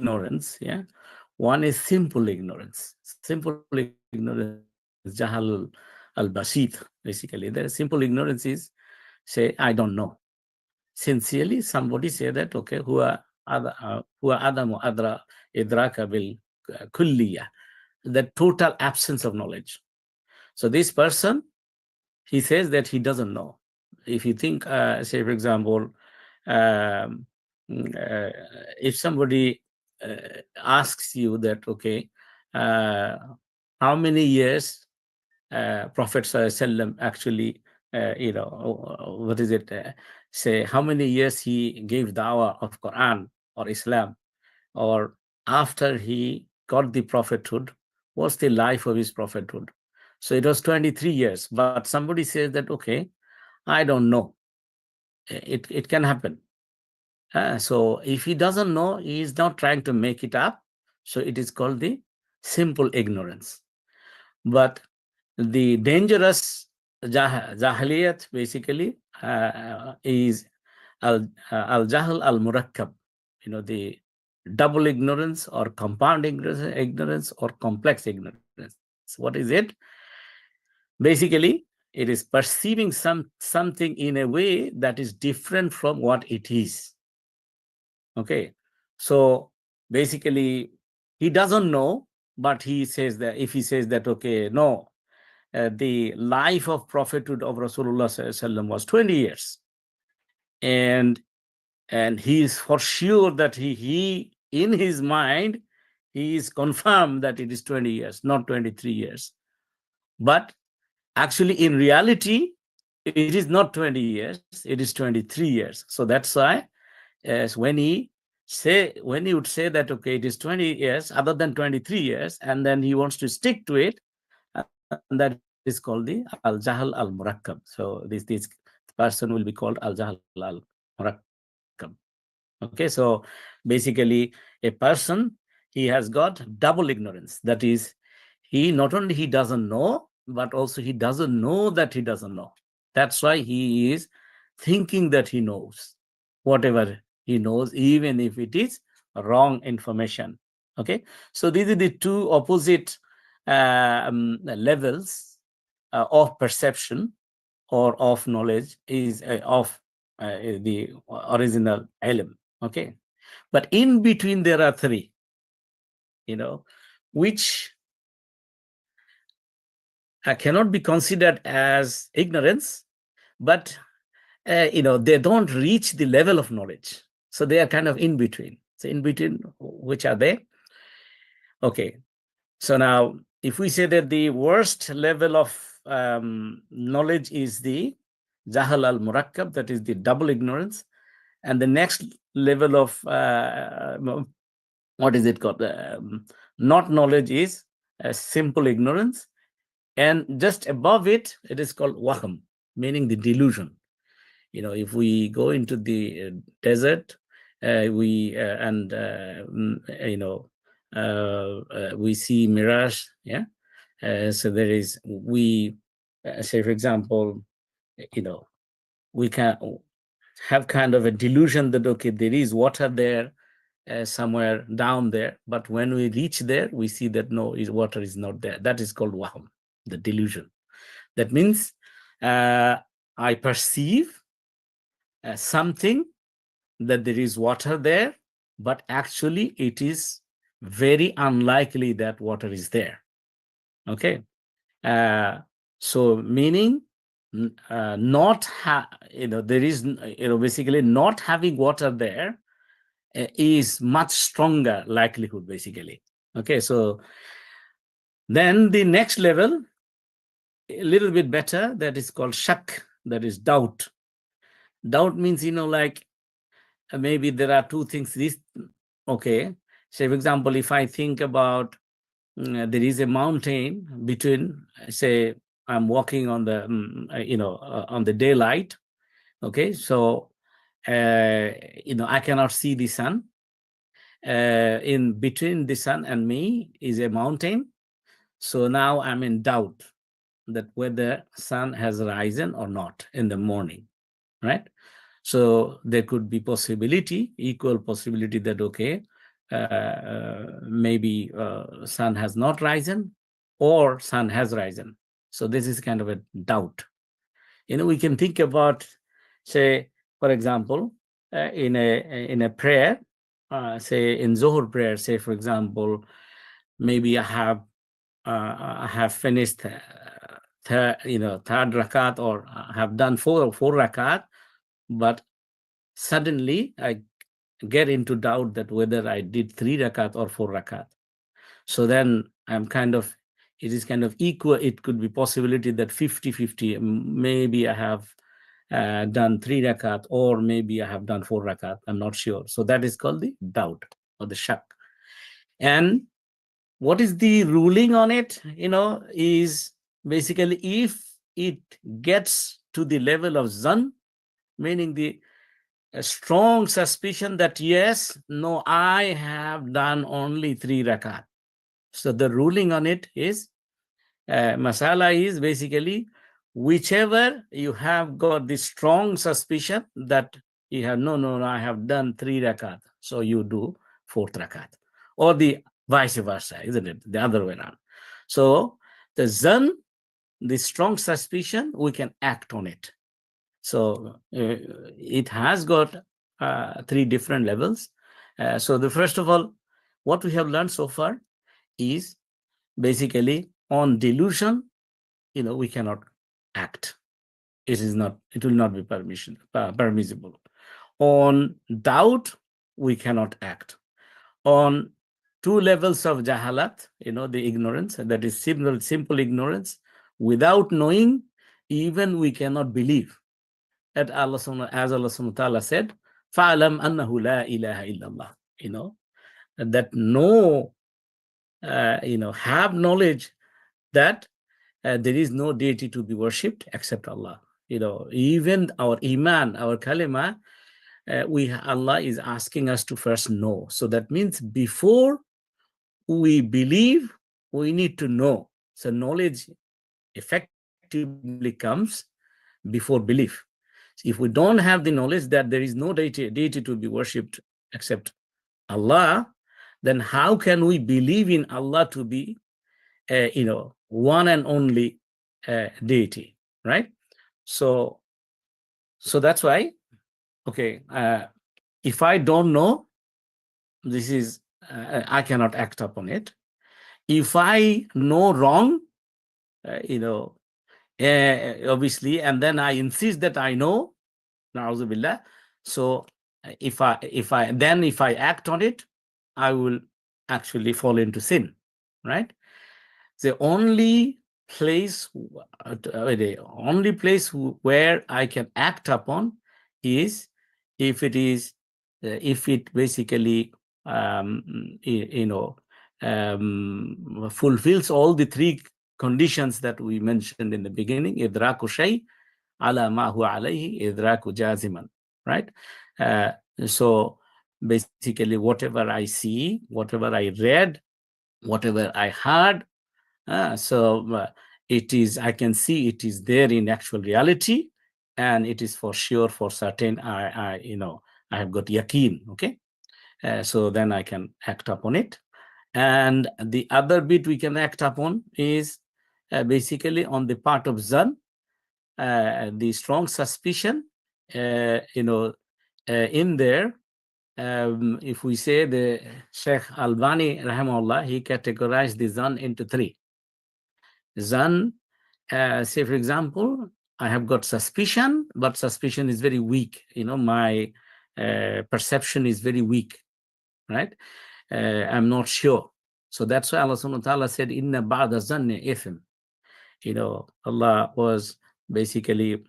ignorance. Yeah, one is simple ignorance. Simple ignorance is jahal al-basit. Basically, the simple ignorance is say I don't know. Sincerely, somebody say that okay, huwa adamu adra idraka bil kulliya, the total absence of knowledge. So this person, he says that he doesn't know. If you think, say for example, um, uh, if somebody asks you that, okay, how many years Prophet ﷺ actually, what is it? Say how many years he gave dawah of Quran or Islam, or after he got the prophethood, what's the life of his prophethood? So it was 23 years, but somebody says that, okay, I don't know. It can happen. So if he doesn't know, he is not trying to make it up. So it is called the simple ignorance. But the dangerous jahiliyat basically is al-jahl al-murakkab, the double ignorance or compound ignorance or complex ignorance. What is it? Basically, it is perceiving something in a way that is different from what it is. Okay, so basically, he doesn't know, but he says that if he says that, okay, no, the life of prophethood of Rasulullah SAW was 20 years. And he is for sure that he in his mind, he is confirmed that it is 20 years, not 23 years. But actually, in reality, it is not 20 years, it is 23 years. So that's why as when he would say that, okay, it is 20 years other than 23 years, and then he wants to stick to it, and that is called the al-jahl al-murakkab. So this person will be called al-jahl al-murakkab. Okay, so basically a person, he has got double ignorance. That is, he not only he doesn't know, but also he doesn't know that he doesn't know. That's why he is thinking that he knows whatever he knows, even if it is wrong information. Okay, so these are the two opposite levels of perception or of knowledge, is of the original ilm. Okay, but in between there are three, which cannot be considered as ignorance, but they don't reach the level of knowledge. So they are kind of in between. So in between, which are they? Okay, so now if we say that the worst level of knowledge is the jahal al-murakkab, that is the double ignorance, and the next level of what is it called? Not knowledge is simple ignorance, and just above it, it is called wahm, meaning the delusion. If we go into the desert, we see mirage. Yeah, so there is say for example, we can have kind of a delusion that okay, there is water there somewhere down there, but when we reach there, we see that no, water is not there. That is called wahm, the delusion. That means I perceive something that there is water there, but actually it is very unlikely that water is there. Okay, so meaning not there is basically not having water there is much stronger likelihood, basically. Okay, so then the next level, a little bit better, that is called shak, that is doubt. Doubt means, like maybe there are two things. Okay, say for example, if I think about there is a mountain between, say, I'm walking on the, on the daylight. Okay, so, I cannot see the sun. In between the sun and me is a mountain. So now I'm in doubt that whether sun has risen or not in the morning, right? So there could be equal possibility that, okay, maybe sun has not risen or sun has risen. So this is kind of a doubt. We can think about, say, for example, in a prayer, say in Zohar prayer, say for example, maybe I have finished third rakat, or I have done four rakat, but suddenly I get into doubt that whether I did 3 rakat or 4 rakat. So then it is kind of equal. It could be possibility that 50-50, maybe I have done 3 rakat, or maybe I have done 4 rakat. I'm not sure. So that is called the doubt or the shak. And what is the ruling on it? Is basically if it gets to the level of zan, meaning a strong suspicion that yes, no, I have done only 3 rakat. So the ruling on it is, masala is basically whichever you have got the strong suspicion that you have, no, I have done 3 rakat. So you do 4th rakat, or the vice versa, isn't it? The other way around. So the zan, the strong suspicion, we can act on it. So it has got 3 different levels. So the first of all, what we have learned so far is basically on delusion, we cannot act. It will not be permissible. On doubt, we cannot act. On 2 levels of jahalat, the ignorance, that is simple ignorance, without knowing, even we cannot believe. As Allah subhanahu wa ta'ala said, فَعْلَمْ أَنَّهُ لَا إِلَهَ إِلَّا اللَّهِ, that no, have knowledge that there is no deity to be worshipped except Allah. Even our iman, our kalima, Allah is asking us to first know. So that means before we believe, we need to know. So knowledge effectively comes before belief. If we don't have the knowledge that there is no deity to be worshipped except Allah, then how can we believe in Allah to be, one and only deity, right? So that's why, okay, if I don't know, this is, I cannot act upon it. If I know wrong, obviously, and then I insist that I know, na'udhu billah. So if I act on it, I will actually fall into sin, right? The only place where I can act upon is if it basically fulfills all the 3 conditions that we mentioned in the beginning. Idraku shay ala ma huwa alayhi idraku jaziman, right? So basically, whatever I see, whatever I read, whatever I heard, it is, I can see it is there in actual reality, and it is for sure, for certain, I have got yaqeen. Okay, so then I can act upon it. And the other bit we can act upon is basically on the part of zan, the strong suspicion, in there. If we say the Sheikh Albani, rahimahullah, he categorized the zan into 3. Zan, say for example, I have got suspicion, but suspicion is very weak. My perception is very weak, right? I'm not sure. So that's why Allah subhanahu wa ta'ala said, Inna ba'da zanni ithm. Allah was basically,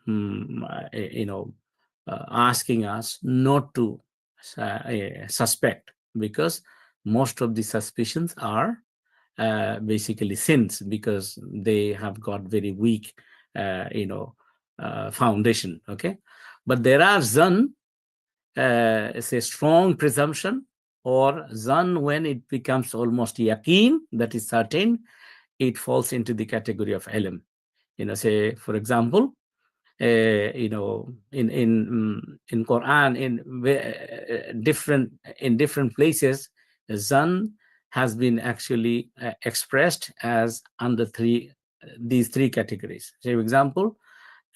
asking us not to suspect, because most of the suspicions are basically sins, because they have got very weak, foundation. Okay, but there are zan, it's a strong presumption, or zan when it becomes almost yaqeen, that is certain, it falls into the category of ilm. Say for example, in Quran, in different places, Zan has been actually expressed as under these three categories. So, for example,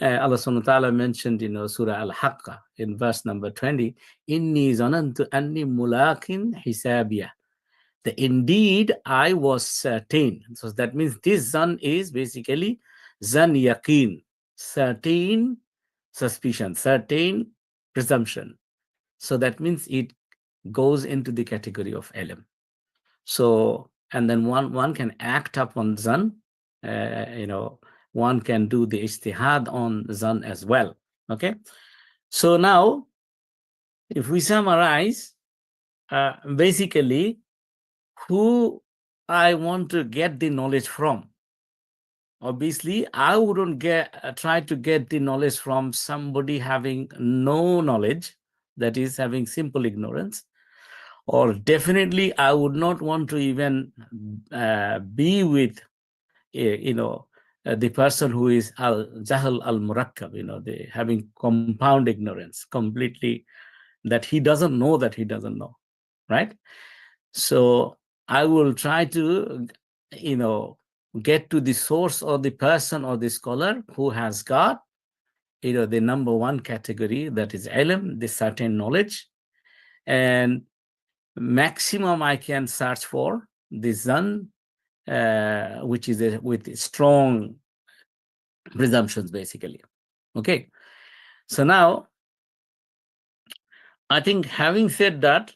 Allah subhanahu wa ta'ala mentioned in Surah Al-Haqqa in verse number 20, Inni zanantu anni mulakin hisabiyah. Indeed, I was certain. So that means this zan is basically zan yaqeen, certain suspicion, certain presumption. So that means it goes into the category of ilm. So, and then one can act upon zan, one can do the ijtihad on zan as well. Okay. So now, if we summarize, basically, who I want to get the knowledge from. Obviously, I wouldn't try to get the knowledge from somebody having no knowledge, that is having simple ignorance, or definitely I would not want to even be with, the person who is al-jahl al-murakkab, the having compound ignorance, completely, that he doesn't know that he doesn't know, right? So I will try to, get to the source or the person or the scholar who has got, the number one category, that is ilm, the certain knowledge, and maximum I can search for the zan, which is with strong presumptions, basically. Okay. So now, I think having said that,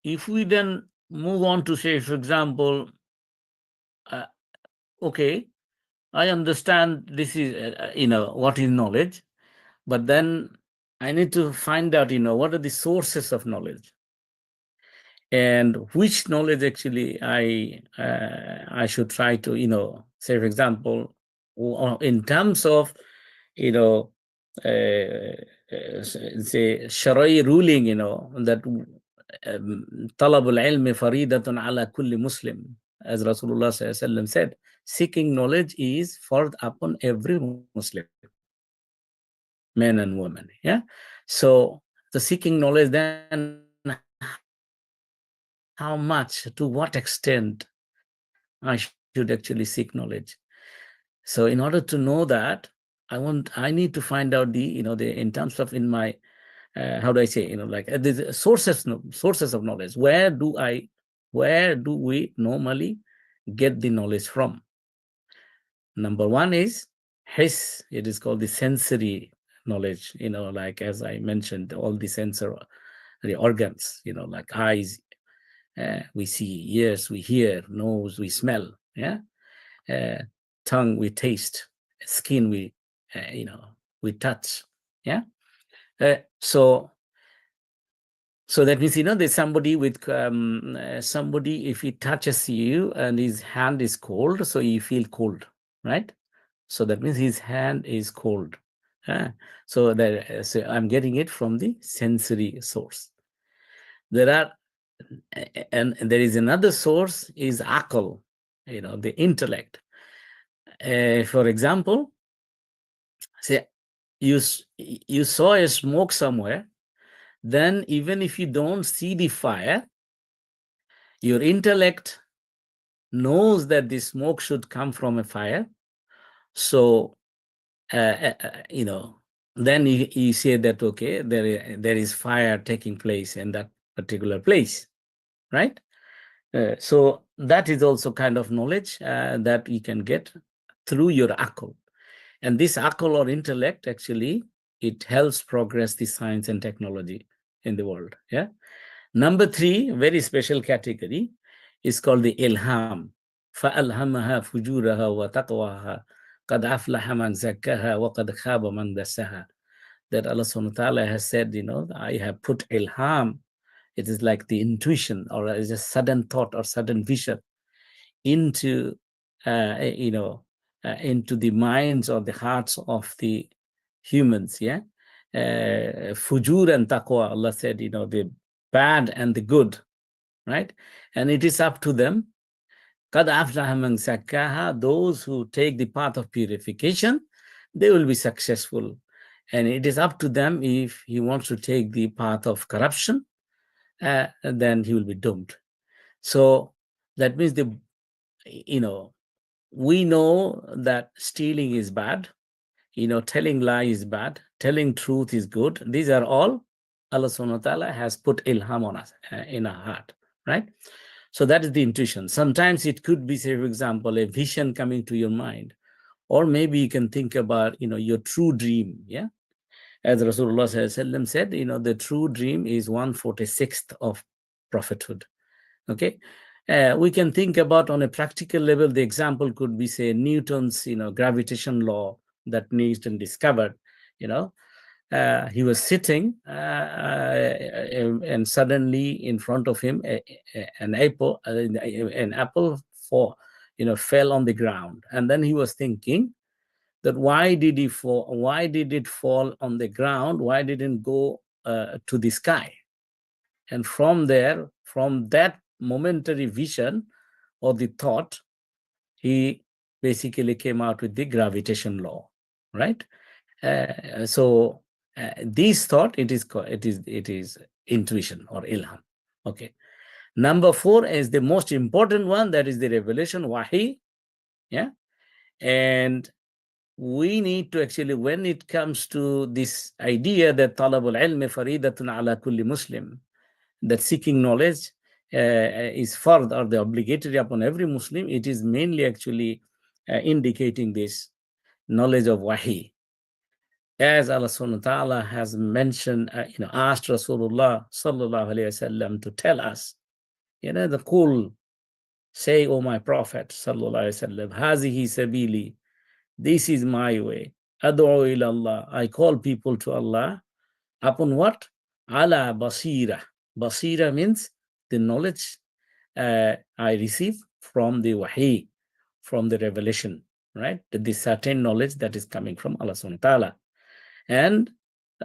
if we then move on to say, for example, okay, I understand this is, what is knowledge, but then I need to find out, what are the sources of knowledge, and which knowledge actually I should try to, say, for example, in terms of, say, Sharia ruling, that talab al-ilm faridatun ala kulli Muslim, as Rasulullah ﷺ said, seeking knowledge is fard upon every Muslim, men and women. Yeah. So the seeking knowledge, then how much, to what extent I should actually seek knowledge. So in order to know that, I need to find out in terms of in my, how do I say, like the sources of knowledge. Where do we normally get the knowledge from? Number one is his, it is called the sensory knowledge, like as I mentioned, all the sensory organs, like eyes, we see, ears we hear, nose we smell, yeah, tongue we taste, skin we touch, yeah. So that means, there's somebody with somebody, if he touches you and his hand is cold, so you feel cold, right? So that means his hand is cold. So I'm getting it from the sensory source. And there is another source, is aql, the intellect. For example, say you saw a smoke somewhere, then even if you don't see the fire, your intellect knows that the smoke should come from a fire. So, then you say that, okay, there is fire taking place in that particular place, right? So that is also kind of knowledge that you can get through your aql. And this aql or intellect, actually, it helps progress the science and technology in the world. Yeah. Number three, very special category, is called the ilham. فَأَلْهَمَهَا فُجُورَهَا وَتَقْوَاهَا قَدْ أَفْلَحَ مَنْ زَكَّاهَا وَقَدْ خَابَ مَنْ دَسَّاهَا. That Allah subhanahu wa ta'ala has said, I have put ilham. It is like the intuition, or is a sudden thought or sudden vision into, into the minds or the hearts of the humans. Yeah. Fujur and taqwa, Allah said, the bad and the good, right? And it is up to them. Qad aflaha man zakkaha, those who take the path of purification, they will be successful. And it is up to them. If he wants to take the path of corruption, then he will be doomed. So that means we know that stealing is bad, telling lie is bad, telling truth is good. These are all Allah subhanahu wa ta'ala has put ilham on us, in our heart, right? So that is the intuition. Sometimes it could be, say, for example, a vision coming to your mind, or maybe you can think about, your true dream, yeah? As Rasulullah said, the true dream is 1/46 of prophethood. Okay, we can think about on a practical level. The example could be, say, Newton's, gravitation law that Newton discovered. He was sitting, and suddenly in front of him, an apple, fell on the ground, and then he was thinking that why did he fall? Why did it fall on the ground? Why didn't go to the sky? And from there, from that momentary vision or the thought, he basically came out with the gravitation law, right? So this thought, it is intuition or ilham. Okay. Number 4 is the most important one. That is the revelation, wahi. Yeah. And we need to actually, when it comes to this idea that talabul ilmi faridatun ala kulli Muslim, that seeking knowledge is fard, or the obligatory upon every Muslim, it is mainly actually indicating this knowledge of wahi. As Allah subhanahu wa ta'ala has mentioned, asked Rasulullah sallallahu alayhi wasallam to tell us, the Qul, say, O my Prophet sallallahu alayhi wasallam, hazihi sabili, this is my way, ad'u ila Allah, I call people to Allah, upon what? Ala basira. Basira means the knowledge I receive from the wahi, from the revelation, right? The certain knowledge that is coming from Allah subhanahu wa ta'ala. And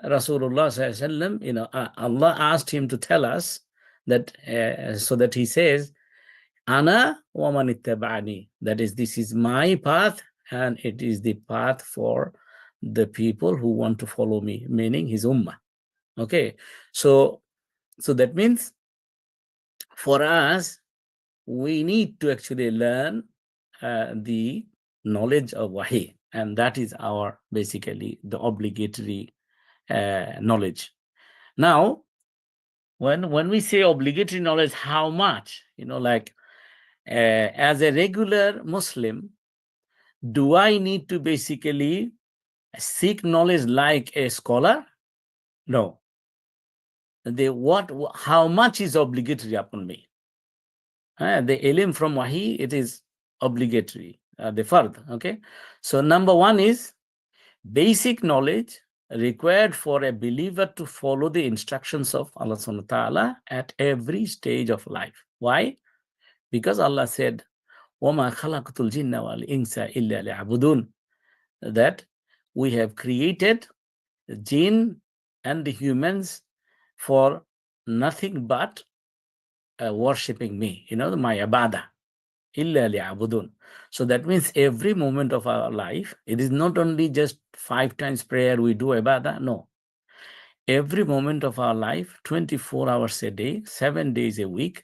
Rasulullah sallallahu alaihi wasallam, Allah asked him to tell us that, so that he says, Ana wa man ittaba'ani, that is, this is my path, and it is the path for the people who want to follow me, meaning his ummah. Okay, so that means for us, we need to actually learn the knowledge of wahi, and that is our basically the obligatory knowledge. Now, when we say obligatory knowledge, how much? As a regular Muslim, do I need to basically seek knowledge like a scholar? No. How much is obligatory upon me? The ilm from wahi, it is obligatory, the fard. Okay, so number 1 is basic knowledge required for a believer to follow the instructions of Allah subhanahu wa ta'ala at every stage of life. Why? Because Allah said, وَمَا خَلَقْتُ الْجِنَّ وَالْإِنسَ إِلَّا لِيَعْبُدُونَ, that we have created the jinn and the humans for nothing but worshipping me, my ibadah. Illa li'abudun. So that means every moment of our life, it is not only just 5 times prayer we do ibadah. No. Every moment of our life, 24 hours a day, 7 days a week,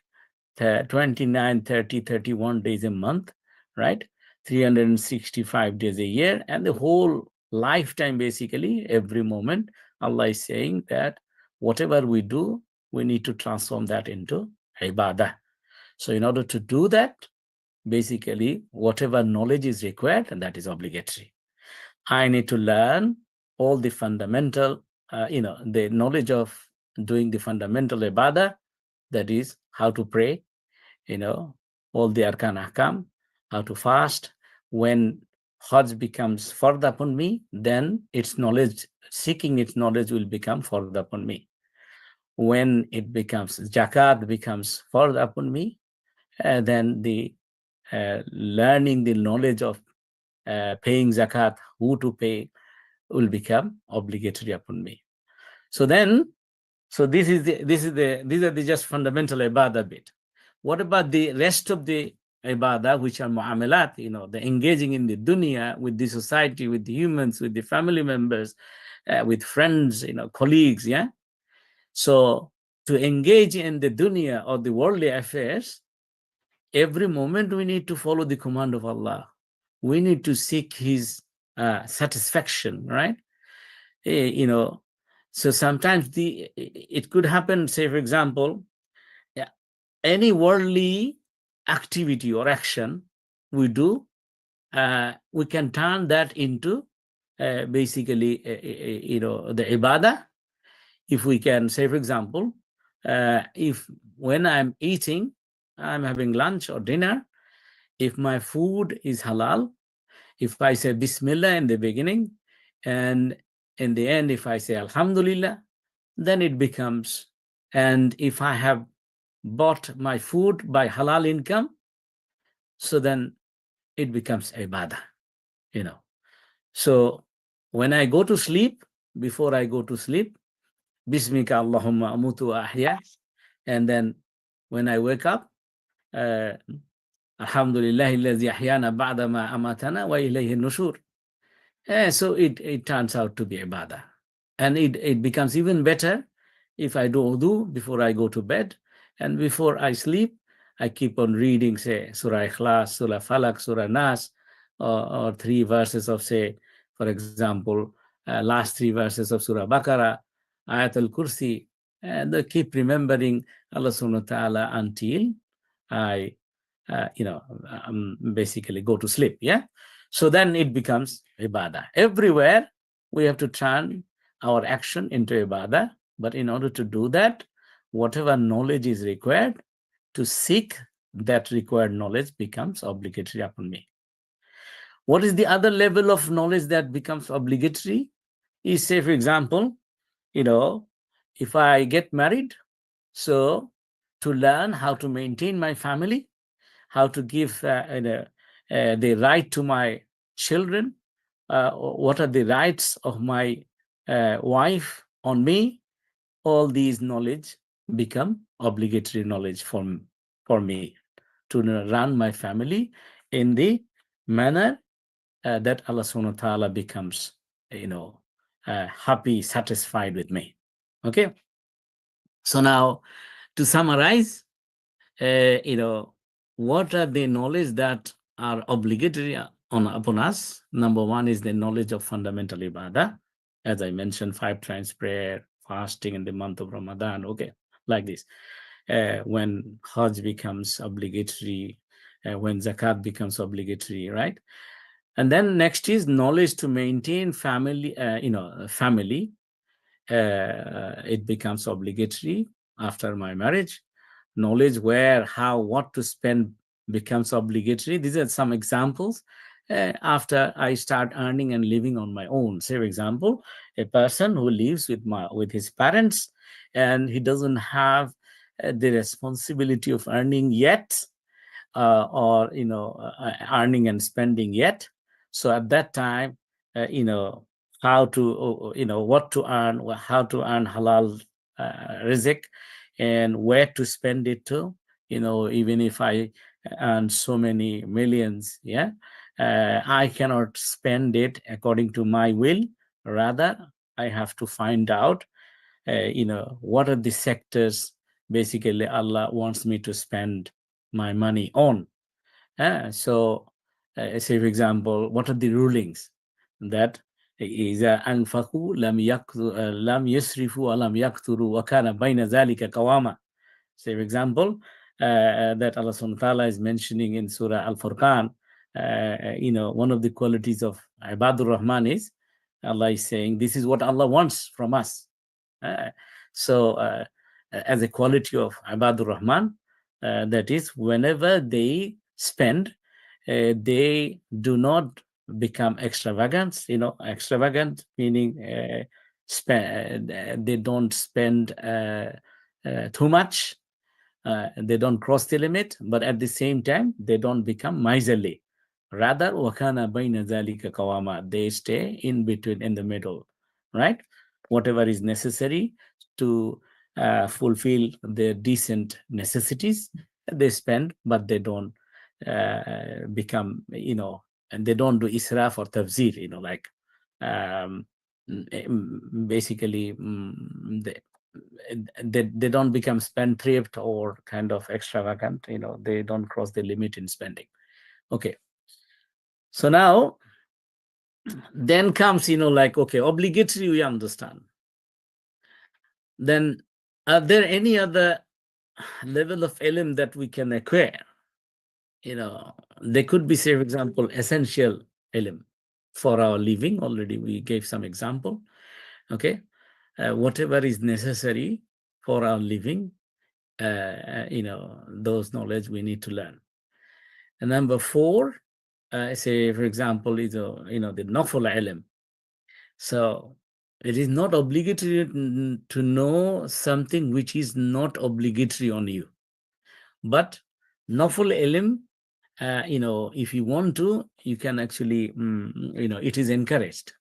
29, 30, 31 days a month, right? 365 days a year, and the whole lifetime, basically, every moment, Allah is saying that whatever we do, we need to transform that into ibadah. So in order to do that, basically, whatever knowledge is required, and that is obligatory. I need to learn all the fundamental, the knowledge of doing the fundamental ibadah, that is how to pray, all the arkan ahkam, how to fast. When Hajj becomes fard upon me, then its knowledge, seeking its knowledge will become fard upon me. When it becomes zakat becomes fard upon me, then the learning the knowledge of paying zakat, who to pay, will become obligatory upon me. So these are the just fundamental ibadah bit. What about the rest of the ibadah, which are muamalat, the engaging in the dunya, with the society, with the humans, with the family members, with friends, colleagues, yeah? So to engage in the dunya or the worldly affairs, every moment we need to follow the command of Allah. We need to seek His satisfaction, right? So sometimes it could happen, say, for example, any worldly activity or action we do, we can turn that into basically, the ibadah. If we can, say, for example, if when I'm eating, I'm having lunch or dinner, if my food is halal, if I say Bismillah in the beginning, and in the end, if I say Alhamdulillah, then it becomes, and if I have bought my food by halal income, so then it becomes ibadah, So when I go to sleep, before I go to sleep, Bismika Allahumma amutu ahya, and then when I wake up, Alhamdulillah alladhi ahyana ba'da ma amatana wa ilayhi nushur. So it turns out to be ibadah. And it becomes even better if I do wudu before I go to bed, and before I sleep, I keep on reading, say, Surah Ikhlas, Surah Falak, Surah Nas, or 3 verses of, say, for example, last 3 verses of Surah Baqarah, Ayatul Kursi, and I keep remembering Allah subhanahu wa ta'ala until I, basically go to sleep, yeah? So then it becomes ibadah. Everywhere we have to turn our action into ibadah, but in order to do that, whatever knowledge is required to seek that required knowledge becomes obligatory upon me. What is the other level of knowledge that becomes obligatory? Is, say, for example, if I get married, so to learn how to maintain my family, how to give the right to my children, what are the rights of my wife on me, all these knowledge become obligatory knowledge for me to run my family in the manner that Allah subhanahu wa ta'ala becomes, happy, satisfied with me. Okay. So now, to summarize, what are the knowledge that are obligatory upon us? Number one is the knowledge of fundamental ibadah. As I mentioned, 5 times prayer, fasting in the month of Ramadan, okay, like this. When Hajj becomes obligatory, when Zakat becomes obligatory, right? And then next is knowledge to maintain family, family. It becomes obligatory after my marriage. Knowledge where, how, what to spend becomes obligatory. These are some examples. After I start earning and living on my own. Say, for example, a person who lives with his parents and he doesn't have the responsibility of earning yet, or earning and spending yet. So at that time, how to what to earn, how to earn halal rizq, and where to spend it to. Even if I earn so many millions, yeah, I cannot spend it according to my will. Rather, I have to find out what are the sectors basically Allah wants me to spend my money on. So, say, for example, what are the rulings that إذا أنفقوا لم يسرفوا ولم يقتروا وكان بين ذلك قواما. Say, for example, that Allah subhanahu wa ta'ala is mentioning in Surah Al-Furqan, one of the qualities of Ibadur Rahman is Allah is saying, this is what Allah wants from us. So, as a quality of Ibadur Rahman, that is, whenever they spend, they do not become extravagant. Extravagant meaning they don't spend too much. They don't cross the limit, but at the same time, they don't become miserly. Rather, wakana baina zalika qawama, they stay in between, in the middle, right? Whatever is necessary to fulfill their decent necessities, they spend, but they don't become, and they don't do israf or tafzir, like basically they don't become spendthrift or kind of extravagant, they don't cross the limit in spending. Okay. So now, then comes, like, okay, obligatory, we understand. Then, are there any other level of ilm that we can acquire? They could be, say, for example, essential ilm for our living. Already we gave some example. Okay. Whatever is necessary for our living, those knowledge we need to learn. And number 4, say, for example, is the naful ilm. So it is not obligatory to know something which is not obligatory on you. But naful ilm, if you want to, you can actually, it is encouraged.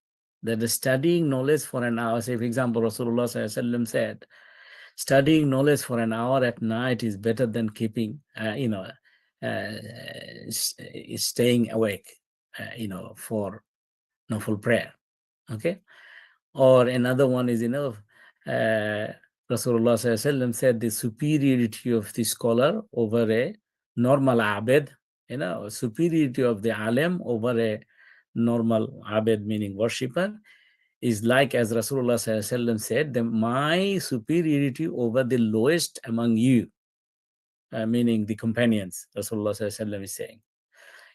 That the studying knowledge for an hour, say, for example, Rasulullah SAW said, studying knowledge for an hour at night is better than keeping, staying awake, for naful prayer. Okay. Or another one is, Rasulullah SAW said the superiority of the scholar over a normal abed, superiority of the alim over a normal abed, meaning worshipper, is like, as Rasulullah SAW said, my superiority over the lowest among you, meaning the companions, Rasulullah SAW is saying.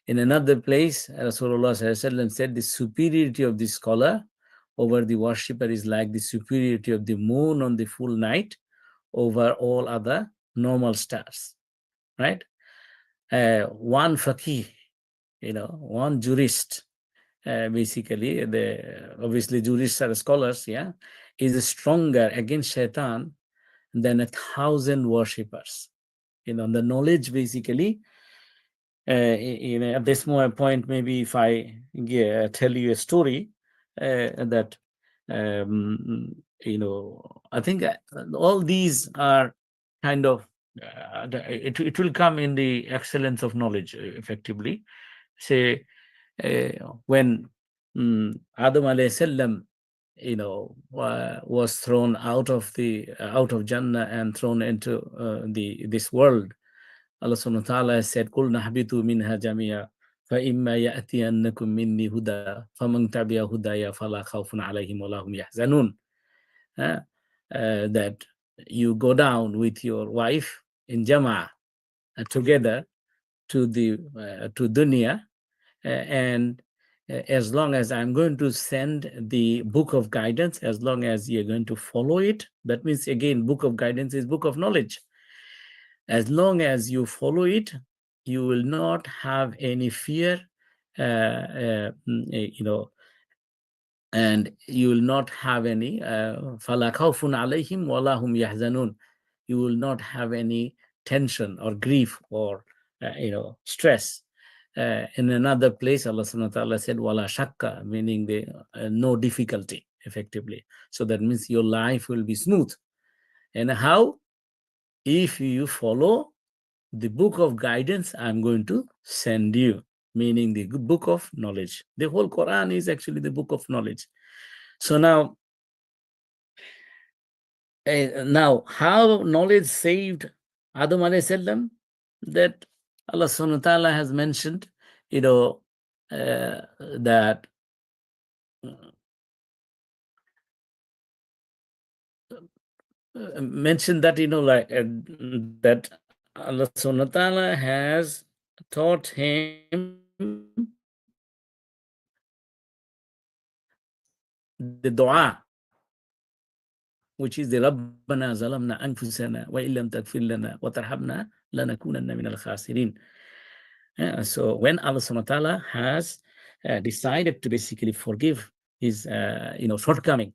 In another place, Rasulullah SAW said the superiority of the scholar over the worshipper is like the superiority of the moon on the full night over all other normal stars, right? One faqih, one jurist, basically, obviously jurists are scholars, is stronger against shaitan than 1,000 worshippers. The knowledge, basically, at this point, maybe if I tell you a story that, I think all these are kind of, it will come in the excellence of knowledge, effectively. Say, when Adam alayhi salam, was thrown out of Jannah and thrown into this world, Allah subhanahu wa ta'ala said, "Qul nahbitu minha jami'a fa imma ya'tiyannakum minni huda faman tabi'a hudaya fala khawfun 'alayhim wa lahum yahzanun." That you go down with your wife in Jama'ah together to dunya, and as long as I'm going to send the book of guidance, as long as you're going to follow it, that means, again, book of guidance is book of knowledge. As long as you follow it, you will not have any fear, and you will not have any فَلَا خَوْفٌ عَلَيْهِمْ وَلَا هُمْ يَحْزَنُونَ. You will not have any tension or grief or stress. In another place, Allah subhanahu wa ta'ala said, "Wala shakka," meaning no difficulty, effectively. So that means your life will be smooth. And how? If you follow the book of guidance I'm going to send you, meaning the book of knowledge. The whole Quran is actually the book of knowledge. So now how knowledge saved Adam alayhi salam? That Allah subhanahu wa ta'ala has mentioned, that that Allah subhanahu wa ta'ala has taught him the dua, which is the Rabbana zalamna anfusana wa illam taghfir lana wa tarhamna lanakunanna minal khasirin. So when Allah subhanahu wa ta'ala has decided to basically forgive his shortcoming,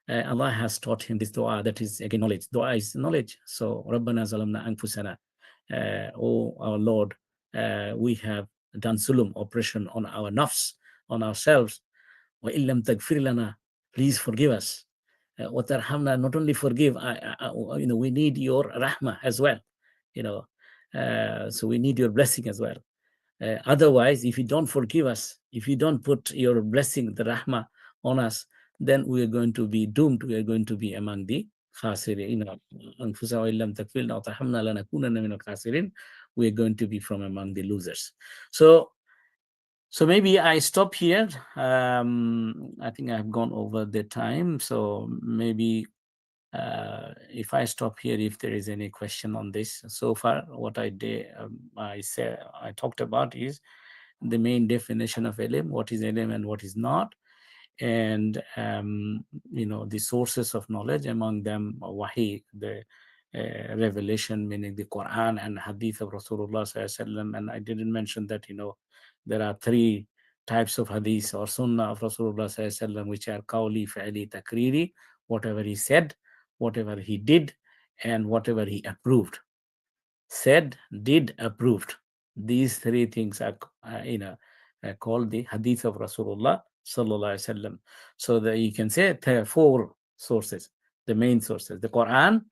Allah has taught him this dua, that is, again, knowledge. Dua is knowledge. So Rabbana zalamna anfusana, oh our Lord, we have done zulum, oppression on our nafs, on ourselves. Wa illam taghfir lana, please forgive us. What tarhamna, not only forgive, we need your rahmah as well. So we need your blessing as well. Otherwise, if you don't forgive us, if you don't put your blessing, the rahmah, on us, then we are going to be doomed. We are going to be among the خاسرين أنفسنا وإن لم تغفر لنا وترحمنا لنكونن من الخاسرين. We are going to be from among the losers. So maybe I stop here. I think I've gone over the time. So maybe if I stop here, if there is any question on this. So far, what I did, I talked about is the main definition of ilm, what is ilm and what is not, and the sources of knowledge, among them wahi, the revelation, meaning the Quran and hadith of Rasulullah sallallahu alaihi wasallam. And I didn't mention that there are three types of hadith or sunnah of Rasulullah sallallahu alaihi wasallam, which are qawli, fa'li, takriri, whatever he said, whatever he did, and whatever he approved. Said, did, approved. These three things are called the hadith of Rasulullah sallallahu alaihi wasallam. So that you can say there are four sources, the main sources: the Quran,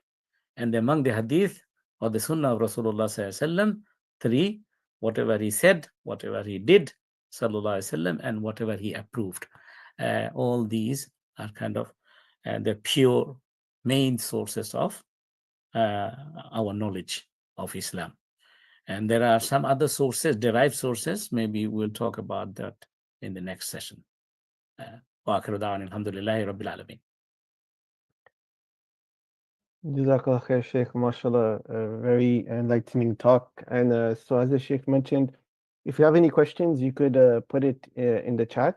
and among the hadith or the sunnah of Rasulullah sallallahu alaihi wasallam, three: whatever he said, whatever he did, sallallahu alaihi wasallam, and whatever he approved. All these are kind of the pure main sources of our knowledge of Islam. And there are some other sources, derived sources. Maybe we'll talk about that in the next session. Alhamdulillahi Rabbil Alameen. Jazakallah khair, Sheikh. MashaAllah, very enlightening talk. And so, as the Sheikh mentioned, if you have any questions, you could put it in the chat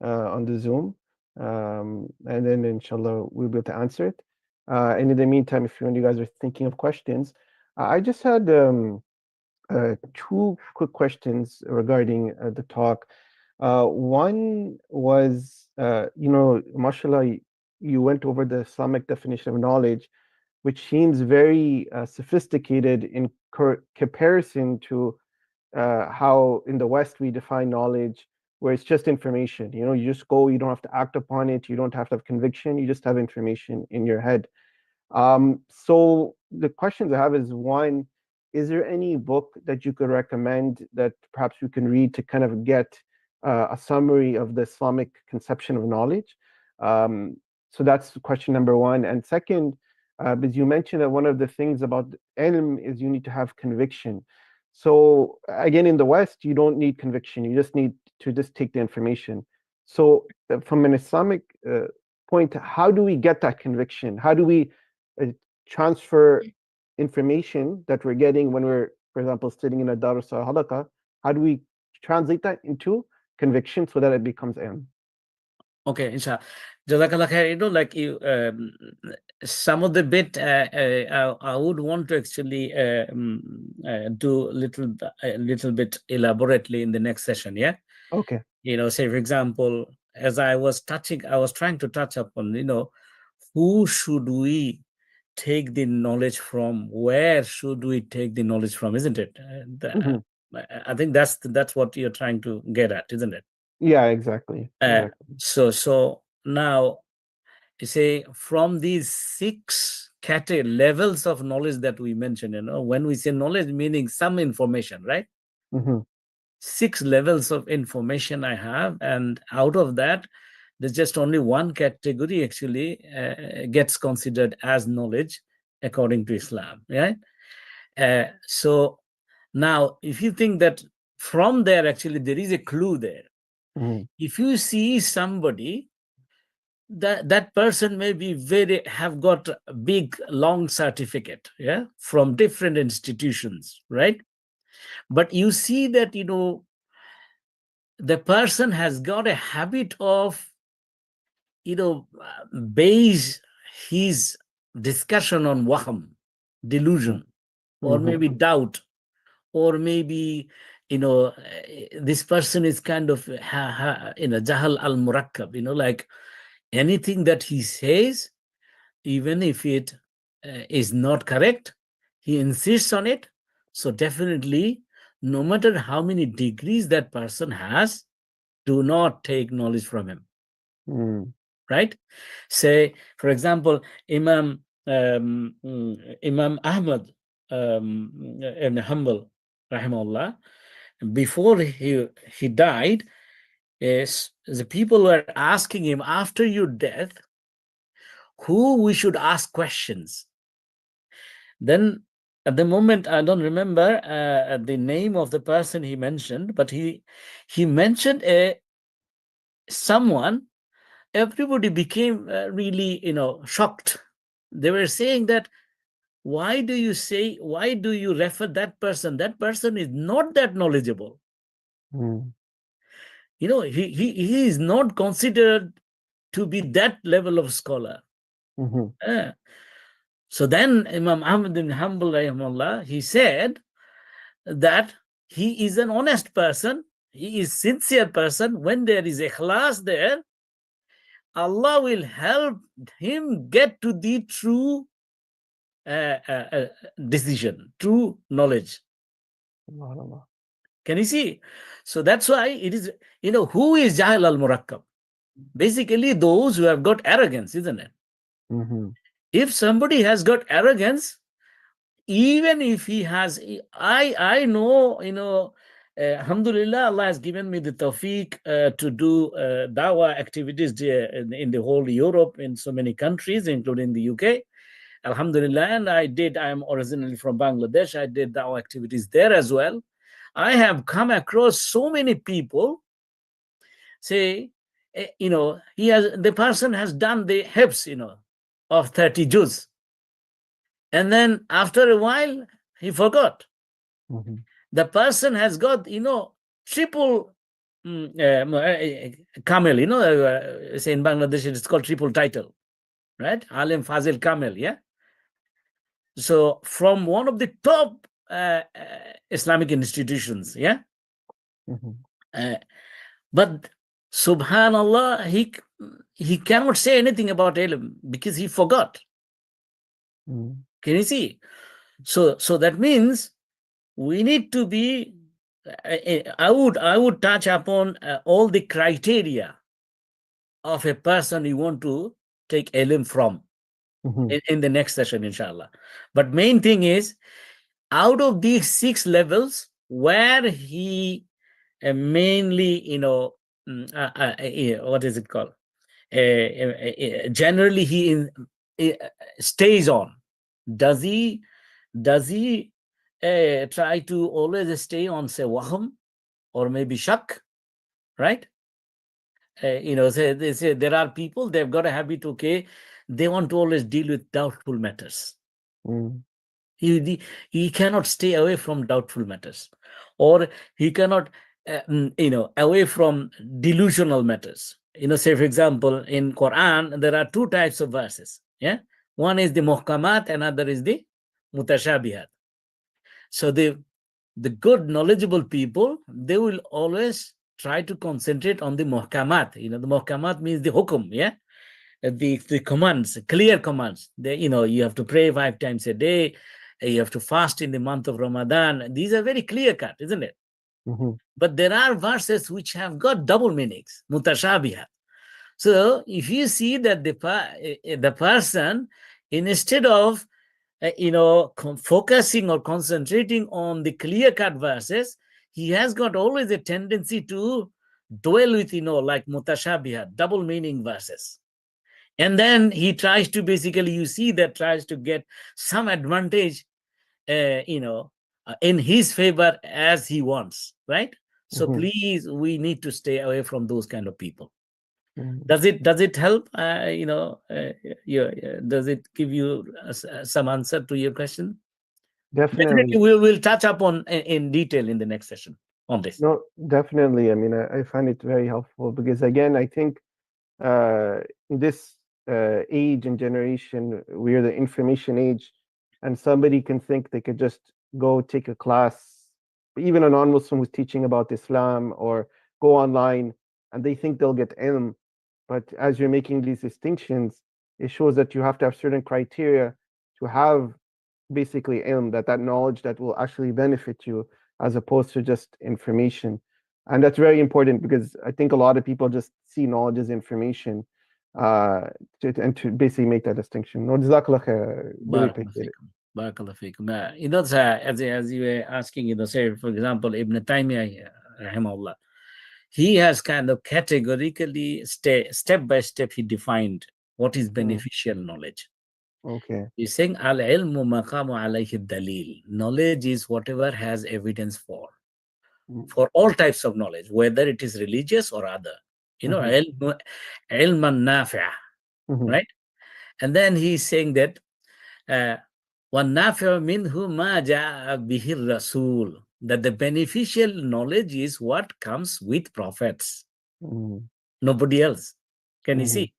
on the Zoom. And then, inshallah, we'll be able to answer it. And in the meantime, if you guys are thinking of questions, I just had two quick questions regarding the talk. One was, mashallah, you went over the Islamic definition of knowledge, which seems very sophisticated in comparison to how in the West we define knowledge, where it's just information. You just go, you don't have to act upon it, you don't have to have conviction, you just have information in your head. So the questions I have is, one, is there any book that you could recommend that perhaps we can read to kind of get a summary of the Islamic conception of knowledge? So that's question number one. And second, because you mentioned that one of the things about ilm is you need to have conviction. So again, in the West, you don't need conviction. You just need to just take the information. So from an Islamic point, how do we get that conviction? How do we transfer information that we're getting when we're, for example, sitting in a darus or halaqah? How do we translate that into conviction so that it becomes ilm? Okay, inshallah. Jazakallah khair. Like you, some of the bit I would want to actually do a little bit elaborately in the next session. Yeah. Okay. Say for example, as I was trying to touch upon, who should we take the knowledge from? Where should we take the knowledge from? Isn't it? I think that's what you're trying to get at, isn't it? Yeah, exactly. So now you say from these 6 levels of knowledge that we mentioned, when we say knowledge, meaning some information, right? 6 levels of information I have, and out of that, there's just only one category actually gets considered as knowledge according to Islam, right? So now, if you think that from there, actually, there is a clue there. If you see somebody, that person may be have got a big, long certificate, yeah, from different institutions, right? But you see that, the person has got a habit of, base his discussion on wahm, delusion, or maybe doubt, or maybe, this person is kind of, jahal al-murakkab, like anything that he says, even if it is not correct, he insists on it. So definitely, no matter how many degrees that person has, do not take knowledge from him. Right? Say, for example, Imam Ahmad ibn Hanbal, rahimahullah, before he died, the people were asking him, after your death, who we should ask questions. Then at the moment, I don't remember the name of the person he mentioned, but he mentioned someone. Everybody became really, shocked. They were saying that, why do you refer that person? That person is not that knowledgeable. Mm. He is not considered to be that level of scholar. Mm-hmm. So then Imam Ahmad bin Hanbal rahimahullah, he said that he is an honest person, he is sincere person. When there is ikhlas there, Allah will help him get to the true decision, true knowledge. Allah. Can you see? So that's why it is, who is Jahil al-Murakkab? Basically, those who have got arrogance, isn't it? Mm-hmm. If somebody has got arrogance, even if he has, I know, alhamdulillah, Allah has given me the tawfiq to do dawah activities in the whole Europe, in so many countries, including the UK. Alhamdulillah, and I am originally from Bangladesh. I did dawah activities there as well. I have come across so many people say, the person has done the hifz, of 30 juz. And then after a while, he forgot. Mm-hmm. The person has got, triple Kamel, say in Bangladesh, it's called triple title, right? Alim Fazil Kamel, yeah? So from one of the top Islamic institutions, yeah? Mm-hmm. But subhanallah, he cannot say anything about ilm because he forgot. Mm-hmm. Can you see? So that means we need to be, I would touch upon all the criteria of a person you want to take ilm from in the next session, inshallah. But main thing is, out of these 6 levels, where he mainly, what is it called? Generally, he stays on. Does he try to always stay on, say, wahm or maybe shak, right? They say there are people, they've got a habit, okay, they want to always deal with doubtful matters. Mm-hmm. He cannot stay away from doubtful matters, or he cannot, away from delusional matters. Say, for example, in Quran, there are 2 types of verses. Yeah. One is the muhkamat, another is the mutashabihat. So the good knowledgeable people, they will always try to concentrate on the muhkamat. The muhkamat means the hukum, yeah, the commands, clear commands. You have to pray 5 times a day, you have to fast in the month of Ramadan. These are very clear cut, isn't it? Mm-hmm. But there are verses which have got double meanings, mutashabihat. So if you see that the person, instead of focusing or concentrating on the clear-cut verses, he has got always a tendency to dwell with, like mutashabihat, double meaning verses. And then he tries to basically, tries to get some advantage, in his favor as he wants, right? So Mm-hmm. please, we need to stay away from those kind of people. Mm-hmm. Does it help? Does it give you some answer to your question? Definitely. Definitely, we'll touch up on in detail in the next session on this. No, definitely. I mean, I find it very helpful because, again, I think in this age and generation, we're the information age, and somebody can think they could just go take a class, even a non-Muslim who's teaching about Islam, or go online, and they think they'll get ilm. But as you're making these distinctions, it shows that you have to have certain criteria to have basically ilm, that knowledge that will actually benefit you, as opposed to just information. And that's very important because I think a lot of people just see knowledge as information, to basically make that distinction. No, Jazakallah khair. Really appreciate it. Barakallah fikum. As you were asking, say, for example, Ibn Taymiyyah, rahimahullah, he has kind of categorically, step by step, he defined What is Mm. beneficial knowledge? Okay. He's saying al-ilmu maqamu alayhi dalil. Knowledge is whatever has evidence Mm. for all types of knowledge, whether it is religious or other. Mhm. Ilman nafi'ah, Mhm. right? And then he's saying that وَالنَّافِعُ مِنْهُ مَا جَاءَ بِهِ الرَّسُولُ, that the beneficial knowledge is what comes with prophets, Mm. nobody else. Can you Mhm. see?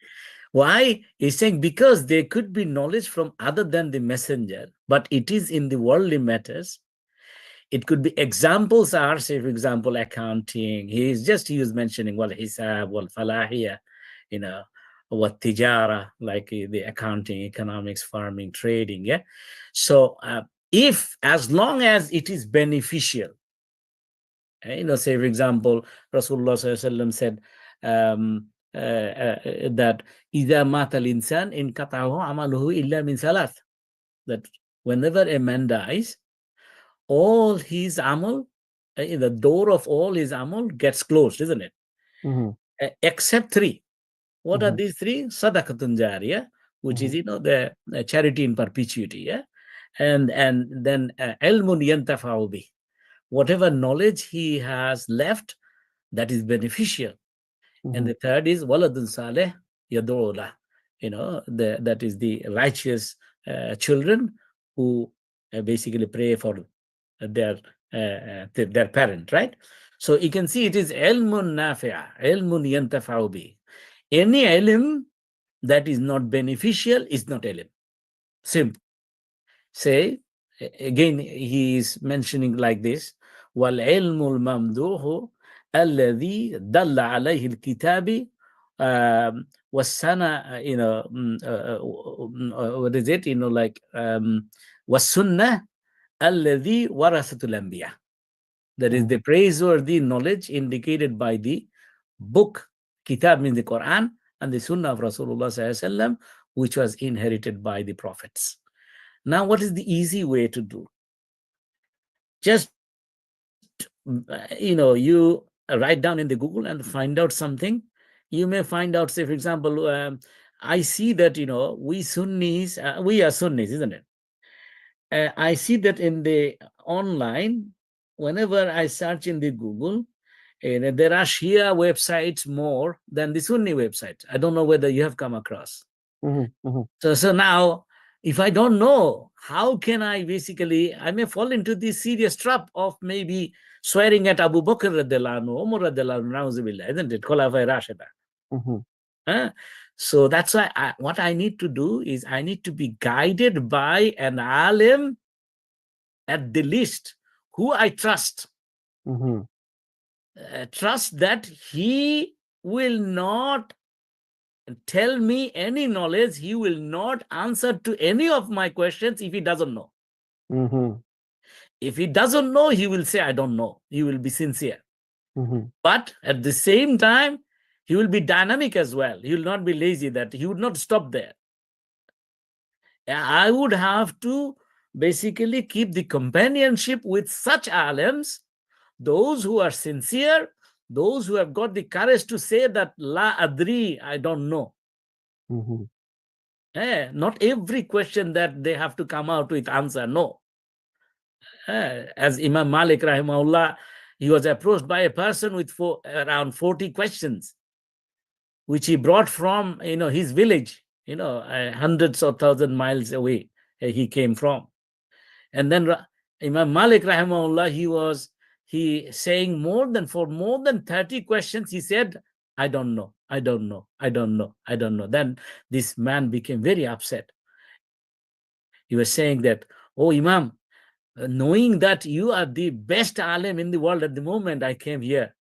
Why? He's saying because there could be knowledge from other than the messenger, but it is in the worldly matters. It could be examples are, say, for example, accounting. He was mentioning, well, hisab, well, falahiyah, you know, what tijara, like the accounting, economics, farming, trading. Yeah. So if, as long as it is beneficial, say, for example, Rasulullah SAW said that إِذَا مَاتَ الْإِنسَانِ إِنْ قَطَعَهُ عَمَلُهُ إِلَّا مِنْ ثَلَاثٍ, that whenever a man dies, all his amal, the door of all his amal gets closed, isn't it? Mhm. Except three. What are Mhm. these three? Sadaqatun jariyah, which is, Mhm. the charity in perpetuity, yeah? And then ilmun yantafa'u bih. Whatever knowledge he has left, that is beneficial. And Mhm. the third is waladun saleh yad'u lah. That is the righteous children who basically pray for their their parent, right? So you can see it is ilmun nafi'a, ilmun yantafa'u bi. Any ilm that is not beneficial is not ilm. Simple. Say again, he is mentioning like this: wal ilmul mamduhu alladhi dalla alayhi al-kitabi was-sana, what is it? Was-sunnah alladhi warasatul anbiya. That is Mhm. the praiseworthy knowledge indicated by the book. Kitab means the Quran, and the Sunnah of Rasulullah Sallallahu Alaihi Wasallam, which was inherited by the prophets. Now, what is the easy way to do? Just, you write down in the Google and find out something. You may find out, say, for example, I see that, we Sunnis, we are Sunnis, isn't it? I see that in the online, whenever I search in the Google, there are Shia websites more than the Sunni websites. I don't know whether you have come across. Mhm. Mhm. So now, if I don't know, how can I I may fall into this serious trap of maybe swearing at Abu Bakr radiallahu anhu, Umar radiallahu anhu, na'uzubillah, isn't it? Khulafa Rashida. Mhm. So that's why what I need to do is I need to be guided by an alim at the least who I trust. Mhm. Trust that he will not tell me any knowledge. He will not answer to any of my questions if he doesn't know. Mhm. If he doesn't know, he will say, I don't know. He will be sincere. Mhm. But at the same time, he will be dynamic as well. He will not be lazy, that he would not stop there. I would have to basically keep the companionship with such alims, those who are sincere, those who have got the courage to say that la adri, I don't know. Mhm. Not every question that they have to come out with answer, no. As Imam Malik rahimahullah, he was approached by a person with around 40 questions, which he brought from his village, hundreds of thousand miles away he came from. And then Imam Malik rahimahullah, he saying for more than 30 questions, he said, I don't know, I don't know, I don't know, I don't know. Then this man became very upset. He was saying that, oh Imam, knowing that you are the best alim in the world at the moment, I came here,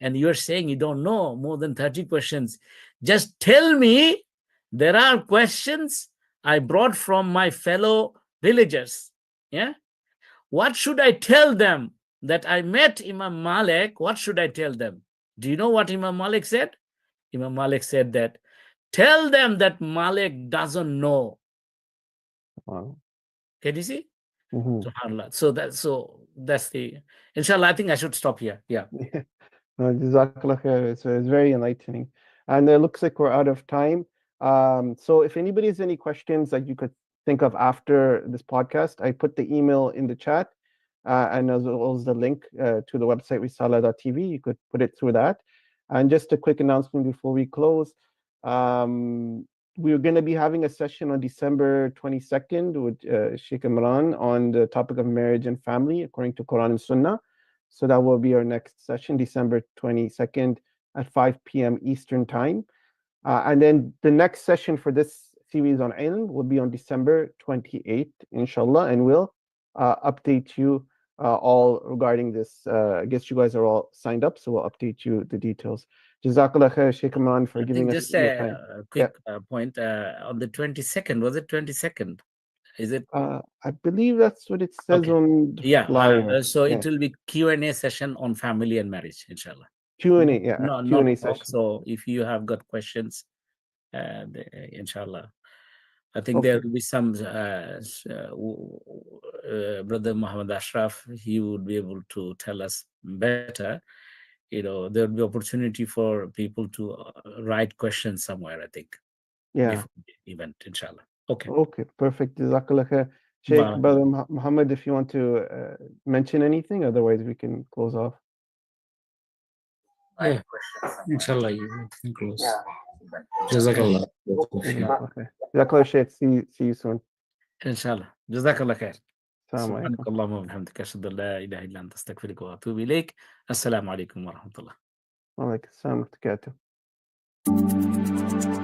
and you're saying you don't know more than 30 questions. Just tell me, there are questions I brought from my fellow villagers. Yeah. What should I tell them? That I met Imam Malik, what should I tell them? Do you know what Imam Malik said? Imam Malik said that, tell them that Malik doesn't know. Wow. Can you see? Mhm. SubhanAllah. So that's the, inshallah, I think I should stop here. Yeah. Jazakallah khair. It's very enlightening. And it looks like we're out of time. So if anybody has any questions that you could think of after this podcast, I put the email in the chat, and as well as the link to the website risaalah.tv. You could put it through that. And just a quick announcement before we close. We're going to be having a session on December 22nd with Sheikh Emran on the topic of marriage and family according to Quran and Sunnah. So that will be our next session, December 22nd at 5 p.m. Eastern Time. And then the next session for this series on ilm will be on December 28th, inshallah, and we'll update you all regarding this. I guess you guys are all signed up, so we'll update you the details. Jazakallah khair, Sheikh Emran, for I giving think us just your time. a quick point on the 22nd. Was it 22nd? Is it? I believe that's what it says Okay. on the Yeah. flyer. So Yeah. it will be Q&A session on family and marriage, inshallah. Q&A, yeah, No, Q&A not session. talk. So if you have got questions, inshallah, I think there Okay. will be some Brother Muhammad Ashraf. He would be able to tell us better. There will be opportunity for people to write questions somewhere, I think, Yeah. before the event, inshallah. Okay. Okay, perfect. Jazakallah khair. Sheikh, Brother Muhammad, if you want to mention anything, otherwise we can close off. Yeah. Inshallah, you can close. Jazakallah. Jazakallah khair. Jazakallah, Sheikh. See you soon. inshallah. Jazakallah khair. Assalamu سبحانك alaikum. اللهم وبحمدك أشهد أن لا إله إلا أنت أستغفرك وأتوب إليك. السلام عليكم ورحمة الله. Wa alaikum assalam wa barakatuh.